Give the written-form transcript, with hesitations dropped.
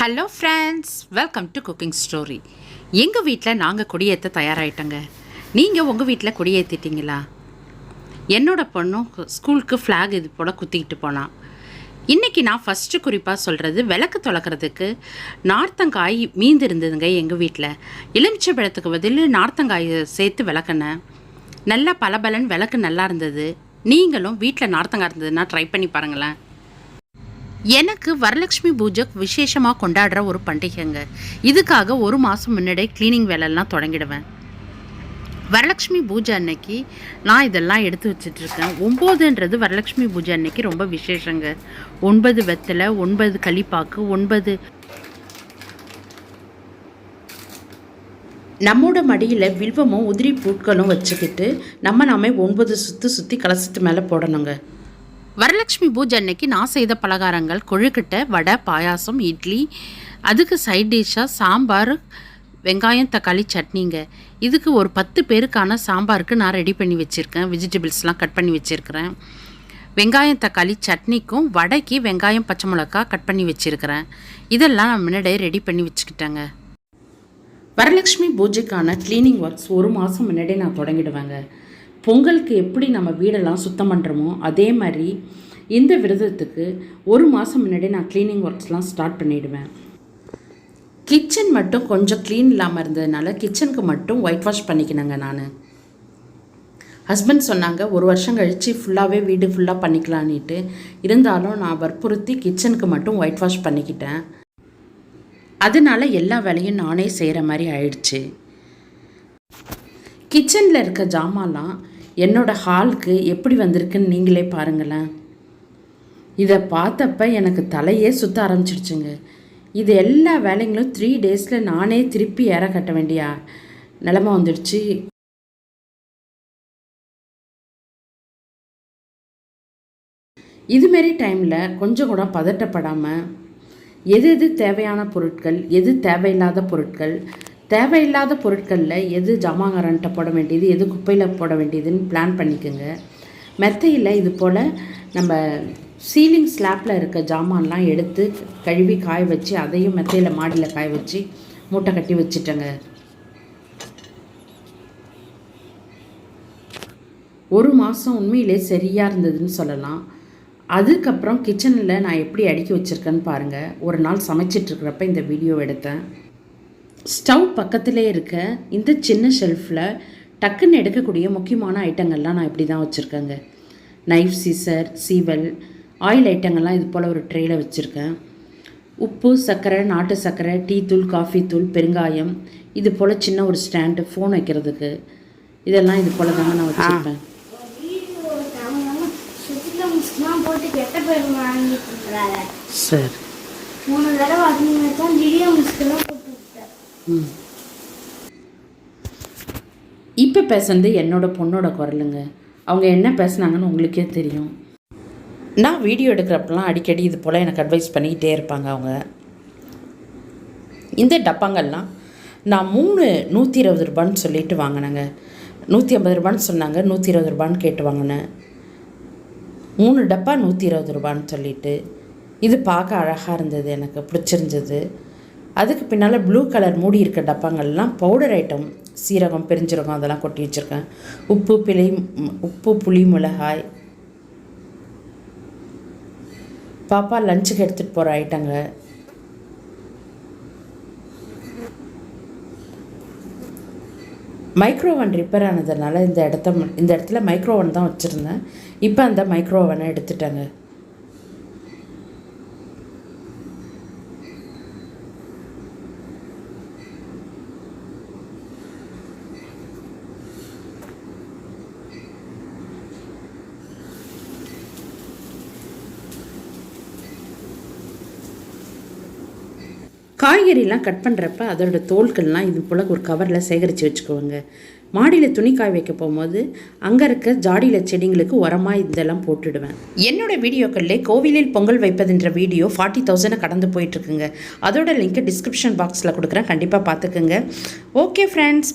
Hello friends, welcome to cooking story. எங்கள் வீட்டில் நாங்கள் கொடியேற்ற தயாராகிட்டோங்க. நீங்கள் உங்கள் வீட்டில் கொடியேற்றிட்டீங்களா? என்னோட பொண்ணும் ஸ்கூலுக்கு ஃப்ளாக் இது போல் குத்திக்கிட்டு போனான். இன்றைக்கி நான் ஃபஸ்ட்டு குறிப்பாக சொல்கிறது, விளக்கு தொலைக்கிறதுக்கு நார்த்தங்காய் மீந்து இருந்ததுங்க எங்கள் வீட்டில். எலுமிச்சை பழத்துக்கு பதில் நார்த்தங்காயை சேர்த்து விளக்குனேன். நல்லா பலபலன் விளக்கு நல்லா இருந்தது. நீங்களும் வீட்டில் நார்த்தங்காய் இருந்ததுன்னா ட்ரை பண்ணி பாருங்களேன். எனக்கு வரலக்ஷ்மி பூஜை விசேஷமாக கொண்டாடுற ஒரு பண்டிகைங்க. இதுக்காக ஒரு மாதம் முன்னாடியே க்ளீனிங் வேலையெல்லாம் தொடங்கிடுவேன். வரலக்ஷ்மி பூஜை அன்னைக்கு நான் இதெல்லாம் எடுத்து வச்சிட்ருக்கேன். 9ன்றது வரலக்ஷ்மி பூஜை அன்னைக்கு ரொம்ப விசேஷங்க. 9 வெத்தலை, 9 களிப்பாக்கு, 9 நம்மோட மடியில் வில்வமும் உதிரி பூட்களும் வச்சுக்கிட்டு நாமே 9 சுற்றி கலசத்து மேலே போடணுங்க. வரலட்சுமி பூஜை அன்னைக்கு நான் செய்த பலகாரங்கள் கொழுக்கட்டை, வடை, பாயாசம், இட்லி. அதுக்கு சைட் டிஷ்ஷாக சாம்பார், வெங்காயம், தக்காளி சட்னிங்க. இதுக்கு ஒரு 10 பேருக்கான சாம்பாருக்கு நான் ரெடி பண்ணி வச்சுருக்கேன். வெஜிடபிள்ஸ்லாம் கட் பண்ணி வச்சுருக்கிறேன். வெங்காயம் தக்காளி சட்னிக்கும் வடைக்கு வெங்காயம் பச்சை மிளகா கட் பண்ணி வச்சுருக்கிறேன். இதெல்லாம் நான் முன்னாடியே ரெடி பண்ணி வச்சுக்கிட்டேங்க. வரலட்சுமி பூஜைக்கான க்ளீனிங் ஒர்க்ஸ் ஒரு மாதம் முன்னாடியே நான் தொடங்கிடுவேங்க. பொங்கலுக்கு எப்படி நம்ம வீடெல்லாம் சுத்தம் பண்ணுறோமோ அதே மாதிரி இந்த விரதத்துக்கு ஒரு மாதம் முன்னாடி நான் க்ளீனிங் ஒர்க்ஸ்லாம் ஸ்டார்ட் பண்ணிவிடுவேன். கிச்சன் மட்டும் கொஞ்சம் க்ளீன் இல்லாமல் இருந்ததுனால கிச்சனுக்கு மட்டும் ஒயிட் வாஷ் பண்ணிக்கினேங்க. நான் ஹஸ்பண்ட் சொன்னாங்க ஒரு வருஷம் கழித்து ஃபுல்லாகவே வீடு ஃபுல்லாக பண்ணிக்கலான்ட்டு. இருந்தாலும் நான் வற்புறுத்தி கிச்சனுக்கு மட்டும் ஒயிட் வாஷ் பண்ணிக்கிட்டேன். அதனால எல்லா வேலையும் நானே செய்கிற மாதிரி ஆயிடுச்சு. கிச்சனில் இருக்க ஜாமான்லாம் என்னோடய ஹாலுக்கு எப்படி வந்திருக்குன்னு நீங்களே பாருங்களேன். இதை பார்த்தப்ப எனக்கு தலையே சுற்ற ஆரம்பிச்சிடுச்சுங்க. இது எல்லா வேலைங்களும் 3 டேஸில் நானே திருப்பி ஏற கட்ட வேண்டிய நிலமை வந்துடுச்சு. இதுமாரி டைமில் கொஞ்சம் கூட பதட்டப்படாமல் எது தேவையான பொருட்கள், எது தேவையில்லாத பொருட்கள், தேவையில்லாத பொருட்களில் எது ஜாமாங்கரன்ட்ட போட வேண்டியது, எது குப்பையில் போட வேண்டியதுன்னு பிளான் பண்ணிக்கோங்க. மெத்தையில் இது போல் நம்ம சீலிங் ஸ்லாப்பில் இருக்க ஜாமான்லாம் எடுத்து கழுவி காய வச்சு அதையும் மெத்தையில் மாடியில் காய வச்சு மூட்டை கட்டி வச்சுட்டேங்க. ஒரு மாதம் உண்மையிலே சரியாக இருந்ததுன்னு சொல்லலாம். அதுக்கப்புறம் கிச்சனில் நான் எப்படி அடுக்கி வச்சுருக்கேன்னு பாருங்கள். ஒரு நாள் சமைச்சிட்ருக்கிறப்ப இந்த வீடியோ எடுத்தேன். ஸ்டவ் பக்கத்திலே இருக்க இந்த சின்ன ஷெல்ஃபில் டக்குன்னு எடுக்கக்கூடிய முக்கியமான ஐட்டங்கள்லாம் நான் இப்படி தான் வச்சுருக்கேங்க. நைஃப், சீசர், சீவல், ஆயில் ஐட்டங்கள்லாம் இது போல் ஒரு ட்ரேயில் வச்சுருக்கேன். உப்பு, சர்க்கரை, நாட்டு சர்க்கரை, டீ தூள், காஃபி தூள், பெருங்காயம், இது போல் சின்ன ஒரு ஸ்டாண்டு, ஃபோன் வைக்கிறதுக்கு, இதெல்லாம் இது போல் தாங்க நான் வச்சுருப்பேன். சார் 3 தடவை இப்போ பேசுனது என்னோட பொண்ணோட குரலுங்க. அவங்க என்ன பேசுனாங்கன்னு உங்களுக்கே தெரியும். நான் வீடியோ எடுக்கிறப்பெல்லாம் அடிக்கடி இது போல் எனக்கு அட்வைஸ் பண்ணிக்கிட்டே இருப்பாங்க அவங்க. இந்த டப்பாங்கள்லாம் நான் 3 120 ரூபான்னு சொல்லிட்டு வாங்கினேங்க. 150 ரூபான்னு சொன்னாங்க, 120 ரூபான்னு கேட்டு வாங்கினேன். 3 டப்பா 120 ரூபான்னு சொல்லிட்டு. இது பார்க்க அழகாக இருந்தது, எனக்கு பிடிச்சிருந்தது. அதுக்கு பின்னால் ப்ளூ கலர் மூடி இருக்க டப்பாங்கள்லாம் பவுடர் ஐட்டம், சீரகம், பெருஞ்சீரகம் அதெல்லாம் கொட்டி வச்சுருக்கேன். உப்பு, புளி, மிளகாய், பாப்பா லஞ்சுக்கு எடுத்துகிட்டு போகிற ஐட்டங்க. மைக்ரோவன் ரிப்பேர் ஆனதுனால இந்த இடத்துல மைக்ரோவன் தான் வச்சுருந்தேன். இப்போ அந்த மைக்ரோவனை எடுத்துட்டேங்க. காய்கறிலாம் கட் பண்ணுறப்ப அதோட தோல்கள்லாம் இது போல் ஒரு கவரில் சேகரித்து வச்சுக்குவோங்க. மாடியில் துணி காய வைக்க போகும்போது அங்கே இருக்க ஜாடியில் செடிங்களுக்கு உரமாக இதெல்லாம் போட்டுடுவேன். என்னோடய வீடியோக்களிலே கோவிலில் பொங்கல் வைப்பதுன்ற வீடியோ 40,000 கடந்து போயிட்டுருக்குங்க. அதோட லிங்க்கை டிஸ்கிரிப்ஷன் பாக்ஸில் கொடுக்குறேன், கண்டிப்பாக பார்த்துக்குங்க. Okay friends.